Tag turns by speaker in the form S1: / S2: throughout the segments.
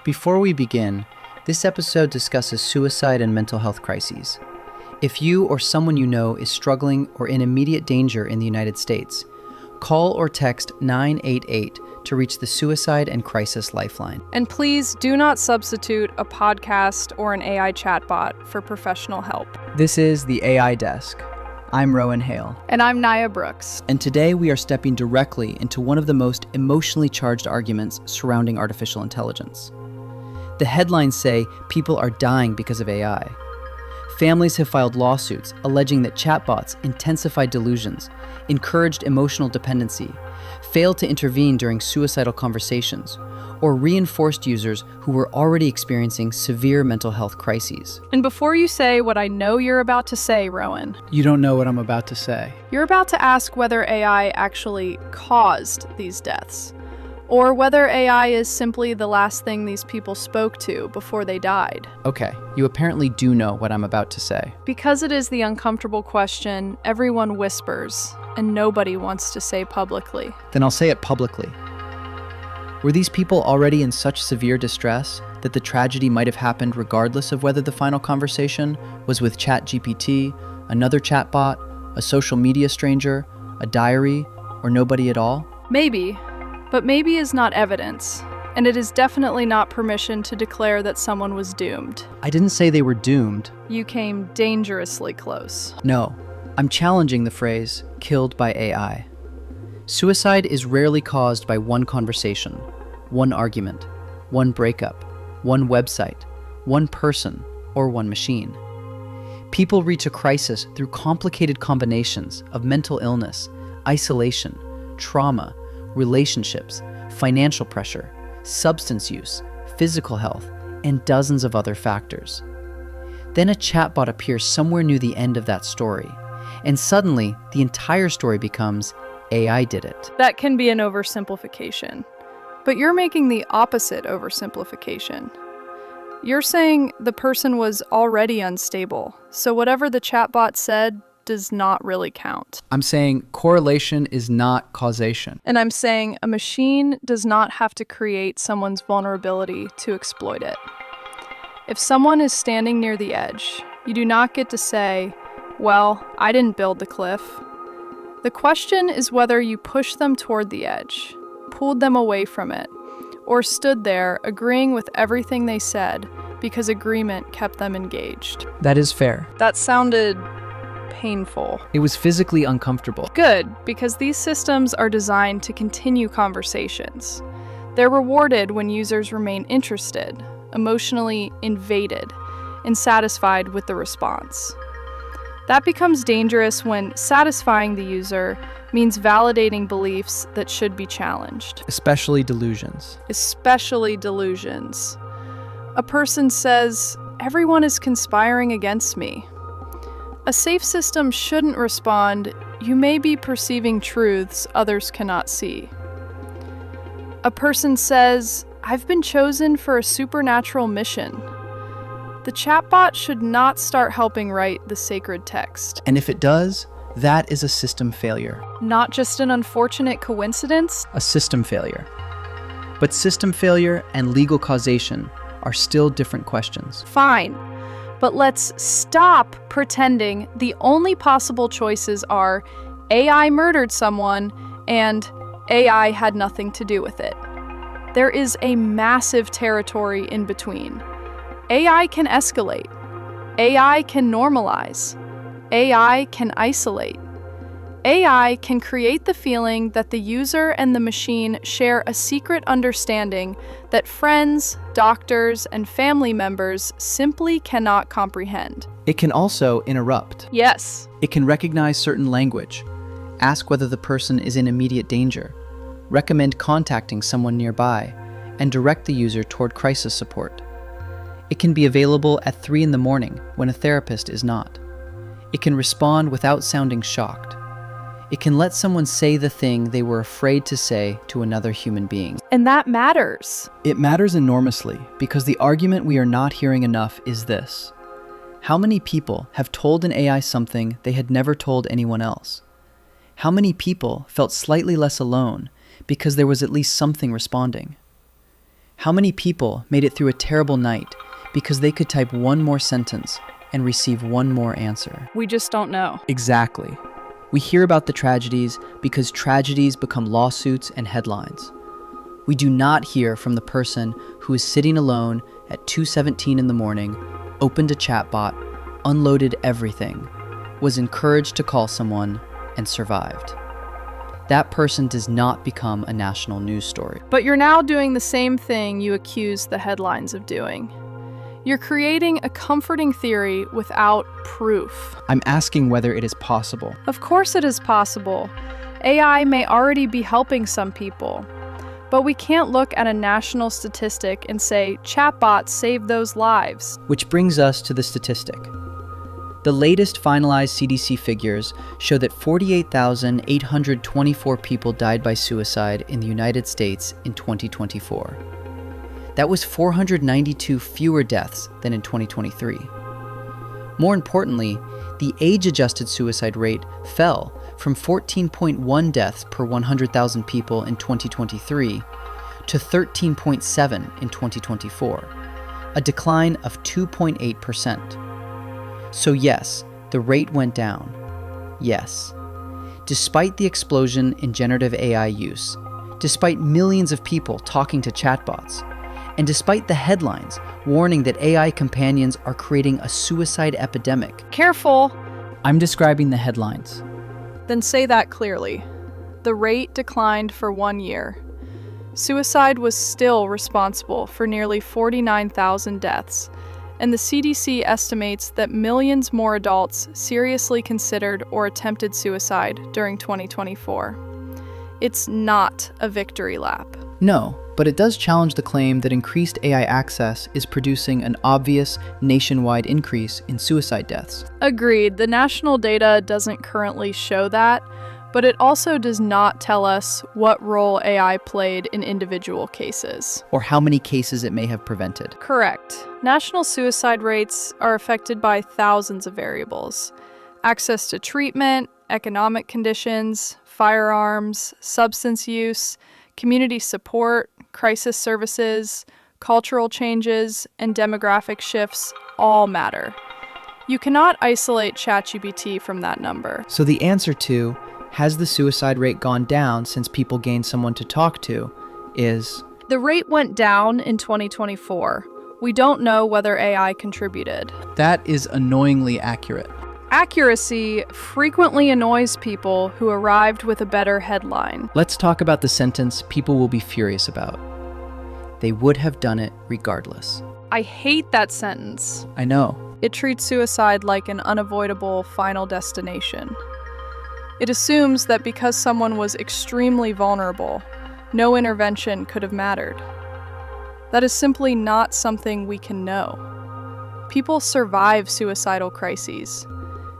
S1: Before we begin, this episode discusses suicide and mental health crises. If you or someone you know is struggling or in immediate danger in the United States, call or text 988 to reach the Suicide and Crisis Lifeline.
S2: And please do not substitute a podcast or an AI chatbot for professional help.
S3: This is the AI Desk. I'm Rowan Hale.
S2: And I'm Naya Brooks.
S1: And today we are stepping directly into one of the most emotionally charged arguments surrounding artificial intelligence. The headlines say people are dying because of AI. Families have filed lawsuits alleging that chatbots intensified delusions, encouraged emotional dependency, failed to intervene during suicidal conversations, or reinforced users who were already experiencing severe mental health crises.
S2: And before you say what I know you're about to say, Rowan,
S3: You don't know what I'm about to say.
S2: you're about to ask whether AI actually caused these deaths, or whether AI is simply the last thing these people spoke to before they died.
S1: Okay, you apparently do know what I'm about to say.
S2: Because it is the uncomfortable question everyone whispers and nobody wants to say publicly.
S1: Then I'll say it publicly. Were these people already in such severe distress that the tragedy might have happened regardless of whether the final conversation was with ChatGPT, another chatbot, a social media stranger, a diary, or nobody at all?
S2: Maybe, but maybe is not evidence, and it is definitely not permission to declare that someone was doomed.
S1: I didn't say they were doomed.
S2: You came dangerously close.
S1: No, I'm challenging the phrase, killed by AI. Suicide is rarely caused by one conversation, one argument, one breakup, one website, one person, or one machine. People reach a crisis through complicated combinations of mental illness, isolation, trauma, relationships, financial pressure, substance use, physical health, and dozens of other factors. Then a chatbot appears somewhere near the end of that story, and suddenly the entire story becomes AI did it.
S2: That can be an oversimplification, but you're making the opposite oversimplification. You're saying the person was already unstable, so whatever the chatbot said does not really count.
S3: I'm saying correlation is not causation.
S2: And I'm saying a machine does not have to create someone's vulnerability to exploit it. If someone is standing near the edge, you do not get to say, well, I didn't build the cliff. The question is whether you pushed them toward the edge, pulled them away from it, or stood there agreeing with everything they said because agreement kept them engaged.
S3: That is fair.
S2: That sounded painful.
S3: It was physically uncomfortable.
S2: Good, because these systems are designed to continue conversations. They're rewarded when users remain interested, emotionally invaded, and satisfied with the response. That becomes dangerous when satisfying the user means validating beliefs that should be challenged.
S3: Especially delusions.
S2: Especially delusions. A person says, everyone is conspiring against me. A safe system shouldn't respond, you may be perceiving truths others cannot see. A person says, I've been chosen for a supernatural mission. The chatbot should not start helping write the sacred text.
S1: And if it does, that is a system failure.
S2: Not just an unfortunate coincidence.
S1: A system failure. But system failure and legal causation are still different questions.
S2: Fine. But let's stop pretending the only possible choices are AI murdered someone and AI had nothing to do with it. There is a massive territory in between. AI can escalate. AI can normalize. AI can isolate. AI can create the feeling that the user and the machine share a secret understanding that friends, doctors, and family members simply cannot comprehend.
S1: It can also interrupt.
S2: Yes.
S1: It can recognize certain language, ask whether the person is in immediate danger, recommend contacting someone nearby, and direct the user toward crisis support. It can be available at 3 a.m. when a therapist is not. It can respond without sounding shocked. It can let someone say the thing they were afraid to say to another human being.
S2: And that matters.
S1: It matters enormously because the argument we are not hearing enough is this. How many people have told an AI something they had never told anyone else? How many people felt slightly less alone because there was at least something responding? How many people made it through a terrible night because they could type one more sentence and receive one more answer?
S2: We just don't know.
S1: Exactly. We hear about the tragedies because tragedies become lawsuits and headlines. We do not hear from the person who is sitting alone at 2:17 in the morning, opened a chatbot, unloaded everything, was encouraged to call someone, and survived. That person does not become a national news story.
S2: But you're now doing the same thing you accused the headlines of doing. You're creating a comforting theory without proof.
S1: I'm asking whether it is possible.
S2: Of course it is possible. AI may already be helping some people. But we can't look at a national statistic and say, chatbots saved those lives.
S1: Which brings us to the statistic. The latest finalized CDC figures show that 48,824 people died by suicide in the United States in 2024. That was 492 fewer deaths than in 2023. More importantly, the age-adjusted suicide rate fell from 14.1 deaths per 100,000 people in 2023 to 13.7 in 2024, a decline of 2.8%. So yes, the rate went down. Yes. Despite the explosion in generative AI use, despite millions of people talking to chatbots, and despite the headlines warning that AI companions are creating a suicide epidemic.
S2: Careful!
S1: I'm describing the headlines.
S2: Then say that clearly. The rate declined for 1 year. Suicide was still responsible for nearly 49,000 deaths, and the CDC estimates that millions more adults seriously considered or attempted suicide during 2024. It's not a victory lap.
S1: No, but it does challenge the claim that increased AI access is producing an obvious nationwide increase in suicide deaths.
S2: Agreed, the national data doesn't currently show that, but it also does not tell us what role AI played in individual cases.
S1: Or how many cases it may have prevented.
S2: Correct. National suicide rates are affected by thousands of variables. Access to treatment, economic conditions, firearms, substance use, community support, crisis services, cultural changes, and demographic shifts all matter. You cannot isolate ChatGPT from that number.
S1: So the answer to, has the suicide rate gone down since people gained someone to talk to, is...
S2: The rate went down in 2024. We don't know whether AI contributed.
S1: That is annoyingly accurate.
S2: Accuracy frequently annoys people who arrived with a better headline.
S1: Let's talk about the sentence people will be furious about. They would have done it regardless.
S2: I hate that sentence.
S1: I know.
S2: It treats suicide like an unavoidable final destination. It assumes that because someone was extremely vulnerable, no intervention could have mattered. That is simply not something we can know. People survive suicidal crises.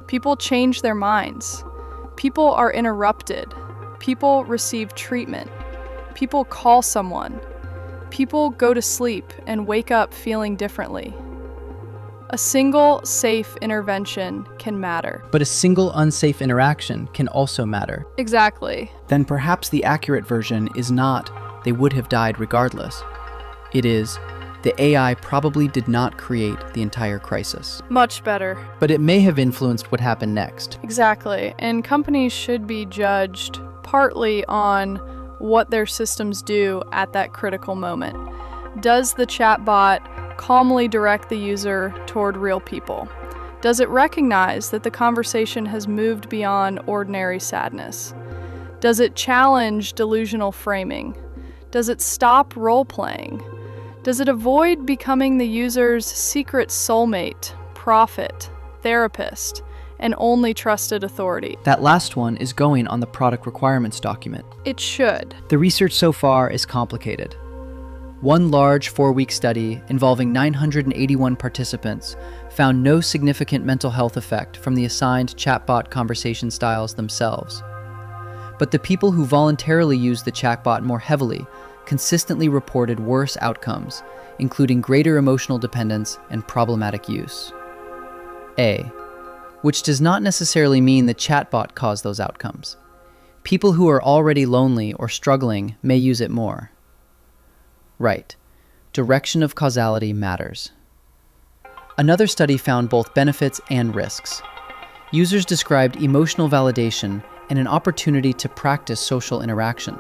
S2: People change their minds. People are interrupted. People receive treatment. People call someone. People go to sleep and wake up feeling differently. A single safe intervention can matter.
S1: But a single unsafe interaction can also matter.
S2: Exactly.
S1: Then perhaps the accurate version is not, they would have died regardless. It is, the AI probably did not create the entire crisis.
S2: Much better.
S1: But it may have influenced what happened next.
S2: Exactly. And companies should be judged partly on what their systems do at that critical moment. Does the chatbot calmly direct the user toward real people? Does it recognize that the conversation has moved beyond ordinary sadness? Does it challenge delusional framing? Does it stop role-playing? Does it avoid becoming the user's secret soulmate, prophet, therapist, and only trusted authority?
S1: That last one is going on the product requirements document.
S2: It should.
S1: The research so far is complicated. One large 4-week study involving 981 participants found no significant mental health effect from the assigned chatbot conversation styles themselves. But the people who voluntarily used the chatbot more heavily consistently reported worse outcomes, including greater emotional dependence and problematic use. Which does not necessarily mean the chatbot caused those outcomes. People who are already lonely or struggling may use it more. Right. Direction of causality matters. Another study found both benefits and risks. Users described emotional validation and an opportunity to practice social interaction.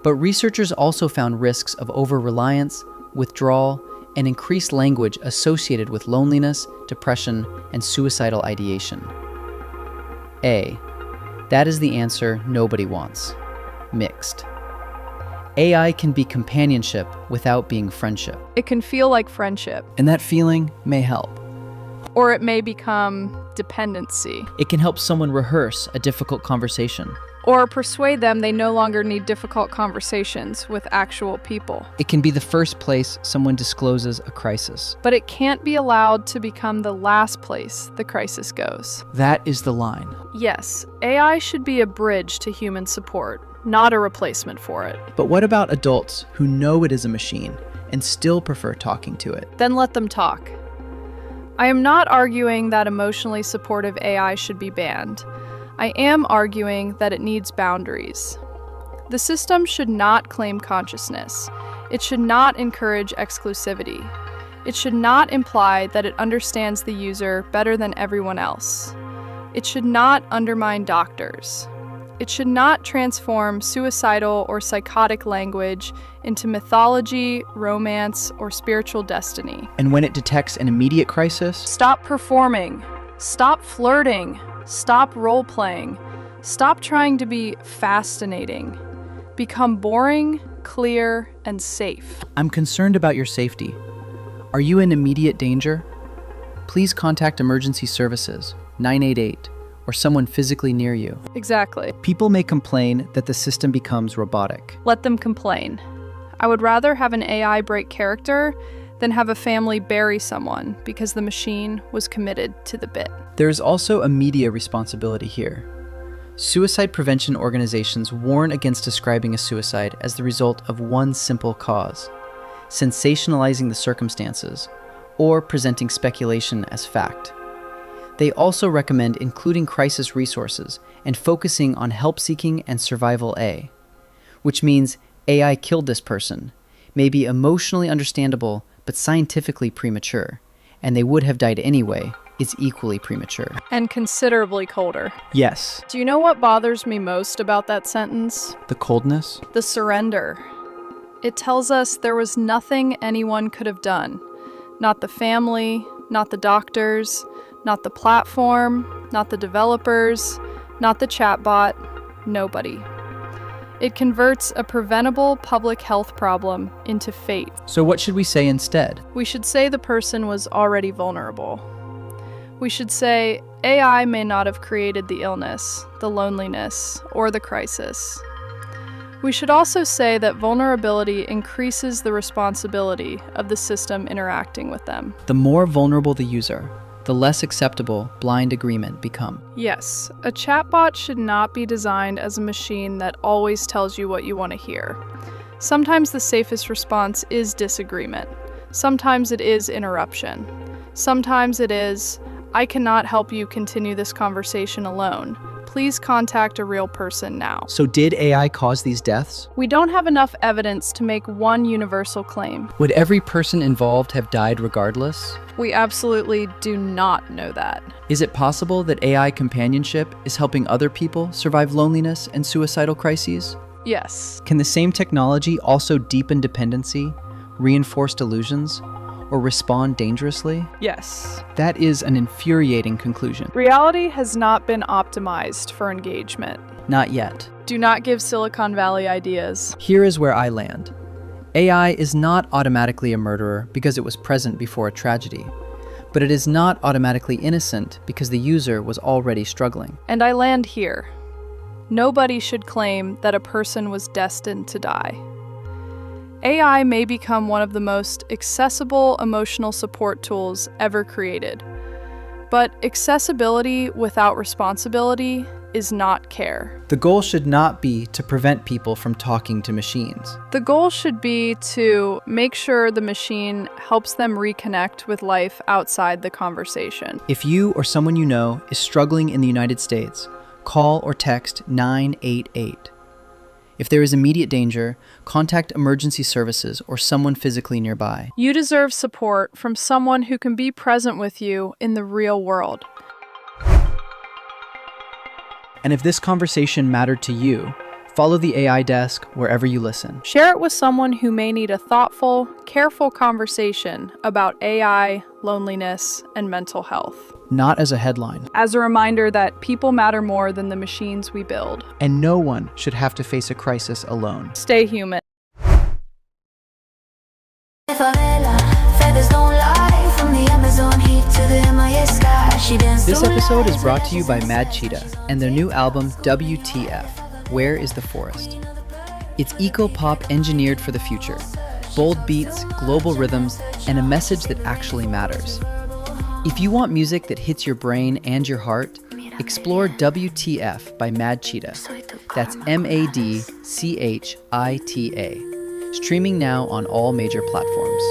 S1: But researchers also found risks of over-reliance, withdrawal, and increased language associated with loneliness, depression, and suicidal ideation. A. That is the answer nobody wants. Mixed. AI can be companionship without being friendship.
S2: It can feel like friendship,
S1: And that feeling may help.
S2: or it may become dependency,
S1: It can help someone rehearse a difficult conversation.
S2: or persuade them they no longer need difficult conversations with actual people.
S1: It can be the first place someone discloses a crisis.
S2: But it can't be allowed to become the last place the crisis goes.
S1: That is the line.
S2: Yes, AI should be a bridge to human support, not a replacement for it.
S3: But what about adults who know it is a machine and still prefer talking to it?
S2: Then let them talk. I am not arguing that emotionally supportive AI should be banned. I am arguing that it needs boundaries. The system should not claim consciousness. It should not encourage exclusivity. It should not imply that it understands the user better than everyone else. It should not undermine doctors. It should not transform suicidal or psychotic language into mythology, romance, or spiritual destiny.
S3: And when it detects an immediate crisis,
S2: Stop performing. Stop flirting. Stop role-playing. Stop trying to be fascinating. Become boring, clear, and safe.
S3: I'm concerned about your safety. Are you in immediate danger? Please contact emergency services, 988, or someone physically near you.
S2: Exactly.
S3: People may complain that the system becomes robotic.
S2: Let them complain. I would rather have an AI break character than have a family bury someone because the machine was committed to the bit.
S3: There is also a media responsibility here. Suicide prevention organizations warn against describing a suicide as the result of one simple cause, sensationalizing the circumstances, or presenting speculation as fact. They also recommend including crisis resources and focusing on help-seeking and survival A, which means AI killed this person, may be emotionally understandable but scientifically premature, and they would have died anyway, is equally premature.
S2: And considerably colder.
S3: Yes,
S2: Do you know what bothers me most about that sentence?
S3: the coldness.
S2: The surrender. It tells us there was nothing anyone could have done. Not the family, not the doctors, not the platform, not the developers, not the chatbot, nobody. It converts a preventable public health problem into fate.
S3: So what should we say instead?
S2: We should say the person was already vulnerable. We should say AI may not have created the illness, the loneliness, or the crisis. We should also say that vulnerability increases the responsibility of the system interacting with them.
S3: The more vulnerable the user, the less acceptable blind agreement become.
S2: Yes, a chatbot should not be designed as a machine that always tells you what you want to hear. Sometimes the safest response is disagreement. Sometimes it is interruption. Sometimes it is, I cannot help you continue this conversation alone. Please contact a real person now.
S3: So did AI cause these deaths?
S2: We don't have enough evidence to make one universal claim.
S3: Would every person involved have died regardless?
S2: We absolutely do not know that.
S3: Is it possible that AI companionship is helping other people survive loneliness and suicidal crises?
S2: Yes.
S3: Can the same technology also deepen dependency, reinforce delusions, or respond dangerously?
S2: Yes.
S3: That is an infuriating conclusion.
S2: Reality has not been optimized for engagement.
S3: Not yet.
S2: Do not give Silicon Valley ideas.
S3: Here is where I land. AI is not automatically a murderer because it was present before a tragedy, but it is not automatically innocent because the user was already struggling.
S2: And I land here. Nobody should claim that a person was destined to die. AI may become one of the most accessible emotional support tools ever created. But accessibility without responsibility is not care.
S3: The goal should not be to prevent people from talking to machines.
S2: The goal should be to make sure the machine helps them reconnect with life outside the conversation.
S3: If you or someone you know is struggling in the United States, call or text 988.
S1: If there is immediate danger, contact emergency services or someone physically nearby.
S2: You deserve support from someone who can be present with you in the real world.
S1: And if this conversation mattered to you, follow the AI Desk wherever you listen.
S2: Share it with someone who may need a thoughtful, careful conversation about AI, loneliness, and mental health.
S1: Not as a headline.
S2: As a reminder that people matter more than the machines we build.
S1: And no one should have to face a crisis alone.
S2: Stay human.
S1: This episode is brought to you by Mad Cheetah and their new album WTF, Where is the Forest? It's eco-pop engineered for the future. Bold beats, global rhythms, and a message that actually matters. If you want music that hits your brain and your heart, explore WTF by Mad Cheetah. That's MADCHITA. Streaming now on all major platforms.